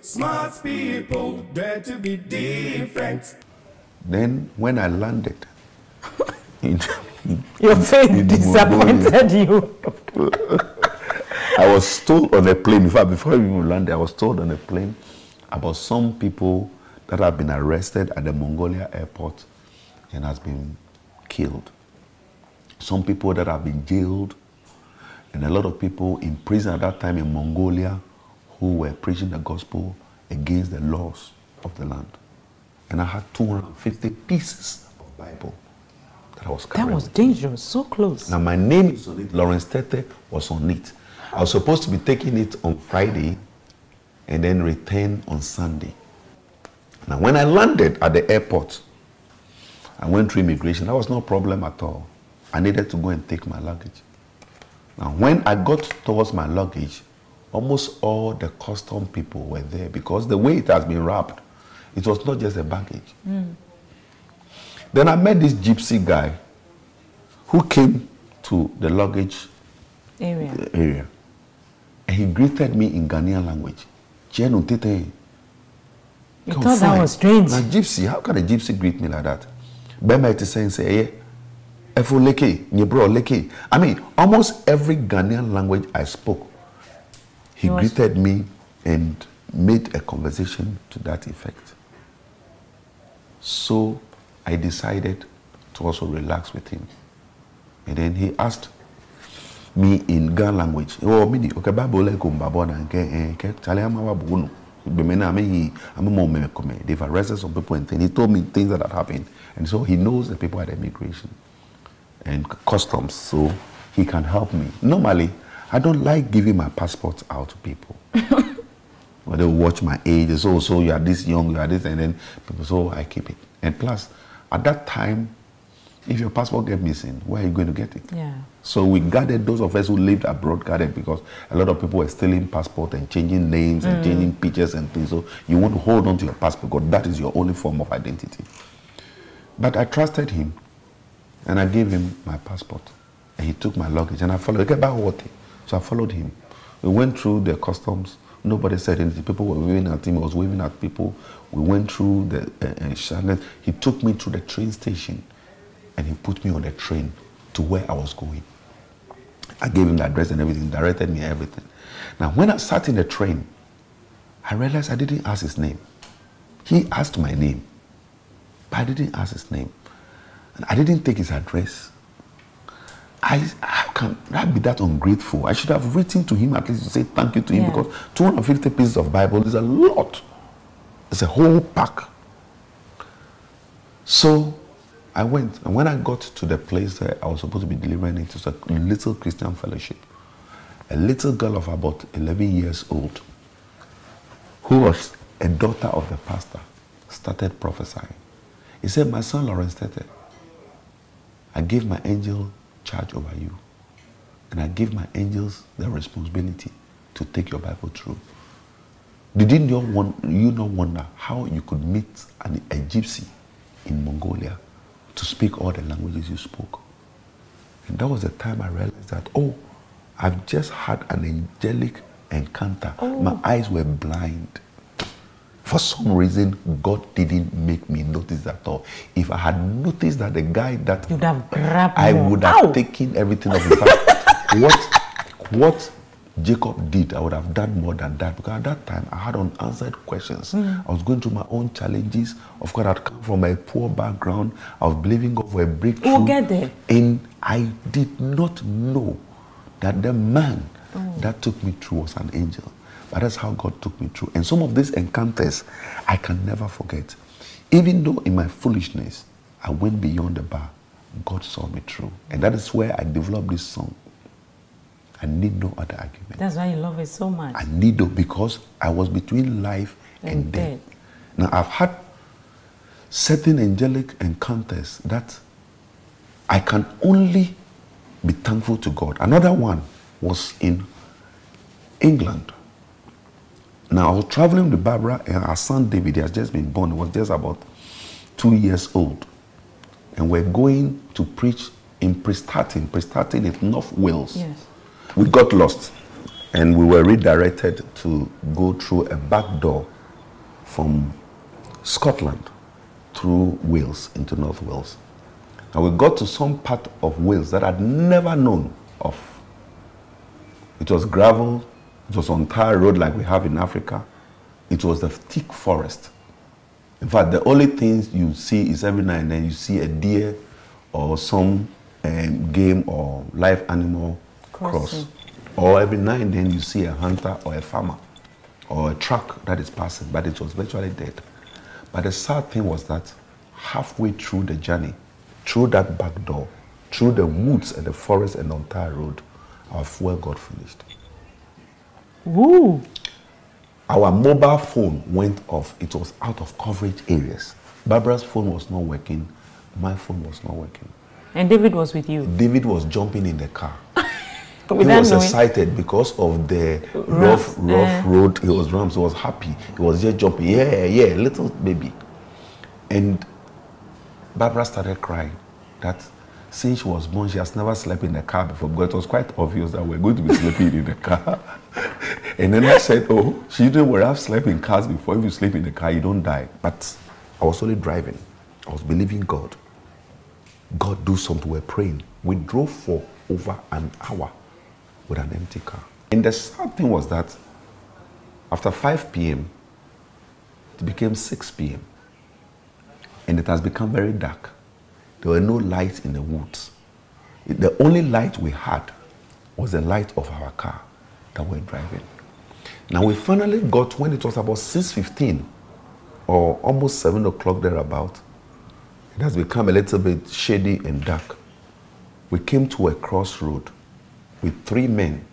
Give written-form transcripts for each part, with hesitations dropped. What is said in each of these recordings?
Smart people, dare to be different. Then when I landed, your faith disappointed you. I was told on a plane, in fact, before we even landed, I was told on a plane about some people that have been arrested at the Mongolia airport and has been killed. Some people that have been jailed, and a lot of people in prison at that time in Mongolia who were preaching the gospel against the laws of the land. And I had 250 pieces of Bible that I was carrying. That was dangerous, so close. Now my name is on it. Lawrence Tetteh was on it. I was supposed to be taking it on Friday and then return on Sunday. Now when I landed at the airport, I went through immigration. That was no problem at all. I needed to go and take my luggage. Now when I got towards my luggage, almost all the custom people were there because the way it has been wrapped, it was not just a baggage. Then I met this gypsy guy who came to the luggage area. And he greeted me in Ghanaian language. Tetteh. You thought that was strange. Now, gypsy, how can a gypsy greet me like that? Bema is saying, say, Efo leke, nyebro leke. I mean, almost every Ghanaian language I spoke, he greeted me and made a conversation to that effect. So I decided to also relax with him. And then he asked me in Ghana language, oh, mini, okay, Bible kumbabona, they've arrested some people and things. He told me things that had happened. And so he knows the people at immigration and customs, so he can help me. Normally, I don't like giving my passport out to people. Well, they watch my age, so you are this young, you are this, and then people, so I keep it. And plus, at that time, if your passport gets missing, where are you going to get it? Yeah. So we guarded, those of us who lived abroad guarded, because a lot of people were stealing passport and changing names and changing pictures and things. So you want to hold on to your passport because that is your only form of identity. But I trusted him and I gave him my passport. And he took my luggage and I followed. So I followed him. We went through the customs. Nobody said anything. People were waving at him. I was waving at people. We went through the channel. He took me to the train station and he put me on the train to where I was going. I gave him the address and everything, directed me everything. Now, when I sat in the train, I realized I didn't ask his name. He asked my name, but I didn't ask his name. And I didn't take his address. How can I be that ungrateful? I should have written to him at least to say thank you to him, because 250 pieces of Bible is a lot. It's a whole pack. So I went, and when I got to the place that I was supposed to be delivering it, it was a little Christian fellowship. A little girl of about 11 years old, who was a daughter of the pastor, started prophesying. He said, my son Lawrence Tetteh, I gave my angel charge over you. And I gave my angels the responsibility to take your Bible through. Did you not wonder how you could meet a gypsy in Mongolia to speak all the languages you spoke? And that was the time I realized that, oh, I've just had an angelic encounter. Oh. My eyes were blind. For some reason, God didn't make me notice at all. If I had noticed that the guy that you'd have grabbed I would have taken everything off. In fact, what Jacob did, I would have done more than that, because at that time I had unanswered questions. I was going through my own challenges. Of course, I'd come from a poor background. I was believing God for a breakthrough. We'll get there. And I did not know that the man that took me through was an angel. But that's how God took me through. And some of these encounters I can never forget. Even though in my foolishness I went beyond the bar, God saw me through. And that is where I developed this song. I need no other argument. That's why you love it so much. I need it because I was between life and death. Now I've had certain angelic encounters that I can only be thankful to God. Another one was in England. Now I was traveling with Barbara, and our son David, he has just been born. He was just about 2 years old. And we're going to preach in Prestatyn. Prestatyn is North Wales. Yes. We got lost and we were redirected to go through a back door from Scotland through Wales into North Wales. And we got to some part of Wales that I'd never known of. It was gravel, it was on tar road like we have in Africa. It was a thick forest. In fact, the only things you see is every now and then you see a deer or some game or live animal cross. Or every now and then you see a hunter or a farmer or a truck that is passing, but it was virtually dead. But the sad thing was that halfway through the journey, through that back door, through the woods and the forest and the entire road, our fuel got finished. Woo! Our mobile phone went off. It was out of coverage areas. Barbara's phone was not working. My phone was not working. And David was with you? David was jumping in the car. He was excited because of the rough road. He was rammed. He was happy. He was just jumping. Yeah, little baby. And Barbara started crying that since she was born, she has never slept in the car before, because it was quite obvious that we're going to be sleeping in the car. And then I said, oh, she didn't worry, I've slept in cars before. If you sleep in the car, you don't die. But I was only driving. I was believing God. God, do something. We're praying. We drove for over an hour with an empty car. And the sad thing was that after 5 p.m., it became 6 p.m. And it has become very dark. There were no lights in the woods. The only light we had was the light of our car that we're driving. Now we finally got, when it was about 6:15 or almost 7 o'clock thereabout, it has become a little bit shady and dark. We came to a crossroad with 3 men,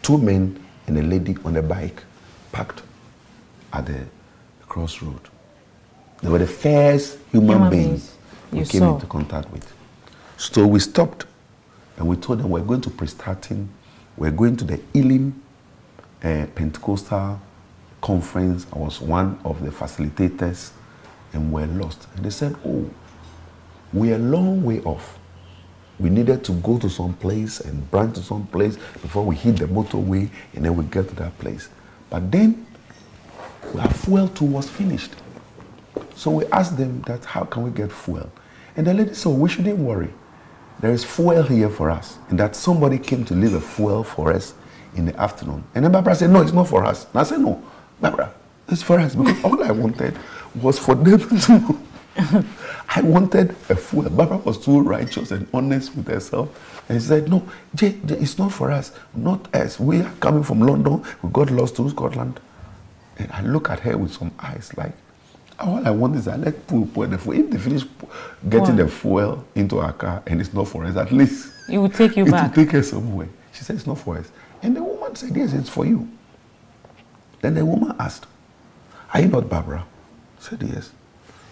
2 men and a lady on a bike parked at the crossroad. They were the first human beings we came into contact with. So we stopped and we told them we're going to Prestatyn, we're going to the Elim Pentecostal conference. I was one of the facilitators and we're lost. And they said, oh, we're a long way off. We needed to go to some place and branch to some place before we hit the motorway and then we get to that place. But then our fuel too was finished. So we asked them that, how can we get fuel? And the lady said, we shouldn't worry. There is fuel here for us. And that somebody came to leave a fuel for us in the afternoon. And then Barbara said, no, it's not for us. And I said, no, Barbara, it's for us. Because all I wanted was for them to... I wanted a fuel. Barbara was too righteous and honest with herself. And she said, no, Jay, it's not for us. Not us. We are coming from London. We got lost to Scotland. And I look at her with some eyes like, all I want is that let people pour the fuel. If they finish getting the fuel into our car and it's not for us, at least it will take you back. It will take her somewhere. She said it's not for us. And the woman said, yes, it's for you. Then the woman asked, are you not Barbara? I said, yes.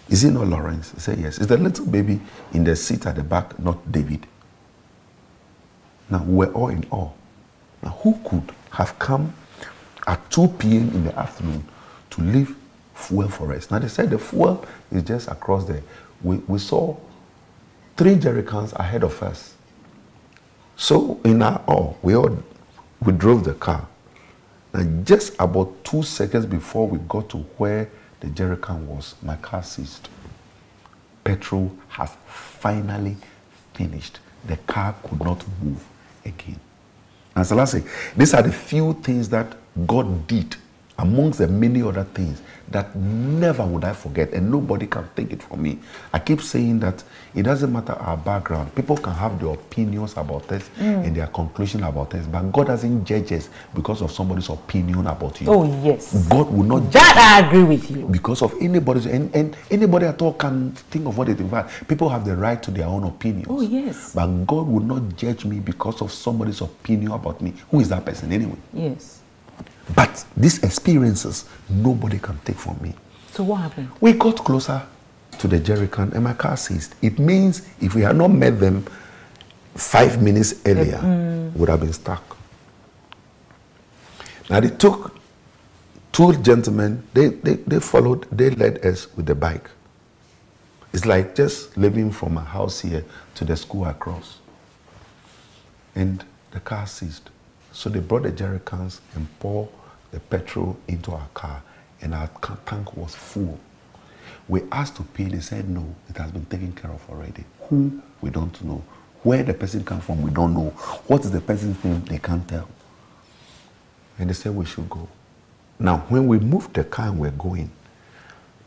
Is it not Lawrence? He said, yes. Is the little baby in the seat at the back not David? Now, we're all in awe. Now, who could have come at 2 p.m. in the afternoon to leave fuel for us? Now, they said the fuel is just across there. We saw 3 jerrycans ahead of us. So, in our awe, we drove the car. And just about 2 seconds before we got to where the jerrycan was, my car ceased. Petrol has finally finished. The car could not move again. And so lastly, these are the few things that God did amongst the many other things that never would I forget, and nobody can take it from me. I keep saying that it doesn't matter our background. People can have their opinions about us and their conclusion about us, but God doesn't judge us because of somebody's opinion about you. Oh, yes. God will not judge that I agree with you. because of anybody's, and anybody at all can think of what they think. People have the right to their own opinions. Oh, yes. But God will not judge me because of somebody's opinion about me. Who is that person anyway? Yes. But these experiences, nobody can take from me. So what happened? We got closer to the jerrycan and my car ceased. It means if we had not met them 5 minutes earlier, we would have been stuck. Now they took 2 gentlemen, they followed, they led us with the bike. It's like just living from a house here to the school across. And the car ceased. So they brought the jerrycans and poured the petrol into our car and our tank was full. We asked to pay, they said no, it has been taken care of already. Who? We don't know. Where the person come from, we don't know. What is the person's name, they can't tell. And they said we should go. Now, when we moved the car and we're going,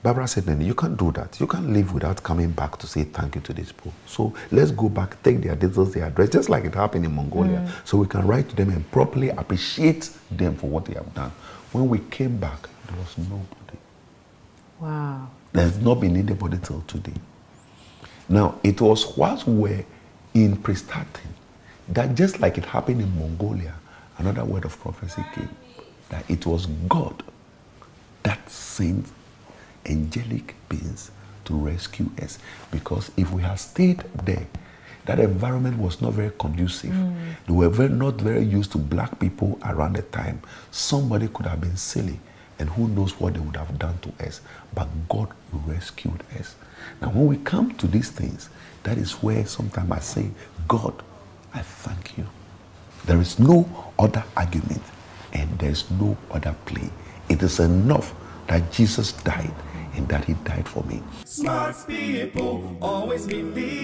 Barbara said, "Nene, you can't do that. You can't leave without coming back to say thank you to these people. So let's go back, take their details, their address, just like it happened in Mongolia. So we can write to them and properly appreciate them for what they have done." When we came back, there was nobody. Wow. There's not been anybody till today. Now, it was whilst we were in pre-starting that just like it happened in Mongolia, another word of prophecy came, that it was God that sent angelic beings to rescue us. Because if we had stayed there, that environment was not very conducive. They were not very used to black people around the time. Somebody could have been silly, and who knows what they would have done to us. But God rescued us. Now, when we come to these things, that is where sometimes I say, God, I thank you. There is no other argument, and there is no other play. It is enough that Jesus died, and that he died for me. Smart people always believe.